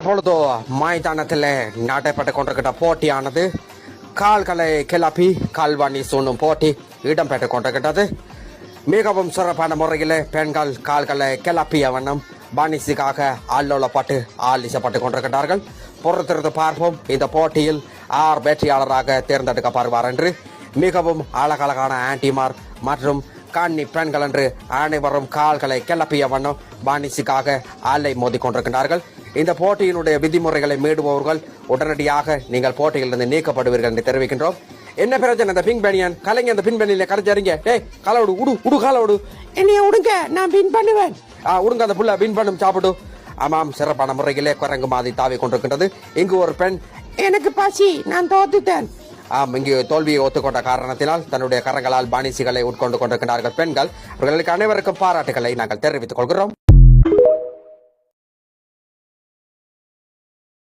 பொழுது மைதானத்தில் நடைபெற்றுக் கொண்டிருக்கிற போட்டியானது கால்களை கிளப்பி கால்வாணி சூணும் போட்டி இடம்பெற்றுக் கொண்டிருக்கின்றது. மிகவும் சிறப்பான முறையில் பெண்கள் கால்களை கிளப்பிய வண்ணம் பானிசிக்காக அல்லோலப்பட்டு ஆலிசப்பட்டுக் கொண்டிருக்கிறார்கள். பொறுத்திருந்து பார்ப்போம் இந்த போட்டியில் ஆர் வெற்றியாளராக தேர்ந்தெடுக்கப்படுவார் என்று. மிகவும் அழகழகான ஆன்டிமார் மற்றும் கன்னி பெண்கள் என்று அனைவரும் கால்களை கிளப்பிய வண்ணம் பானிசிக்காக ஆலை மோதி கொண்டிருக்கிறார்கள். இந்த போட்டியினுடைய விதிமுறைகளை மீறுபவர்கள் உடனடியாக நீங்கள் போட்டியிலிருந்து நீக்கப்படுவீர்கள் என்று தெரிவிக்கின்றோம். என்ன பிரச்சனை? அந்த பின் பனியன் கலைஞர் அந்த பின் பனியில கரைச்சறிங்க. டேய் கால விடு கால விடு, என்னைய விடுங்க, நான் பின் பண்ணுவேன். விடுங்க, அந்த புள்ள பின் பண்ணும் சாப்பிடு. ஆமாம், சிறப்பான முறையிலே குரங்கு மாதிரி தாவி கொண்டிருக்கின்றது. இங்கு ஒரு பெண், எனக்கு பசி, நான் தோத்துட்டேன். இங்கு தோல்வியை ஒத்துக்கொண்ட காரணத்தினால் தன்னுடைய கரங்களால் பானிசிகளை உட்கொண்டு கொண்டிருக்கிறார்கள் பெண்கள். அவர்களுக்கு அனைவருக்கும் பாராட்டுகளை நாங்கள் தெரிவித்துக் கொள்கிறோம்.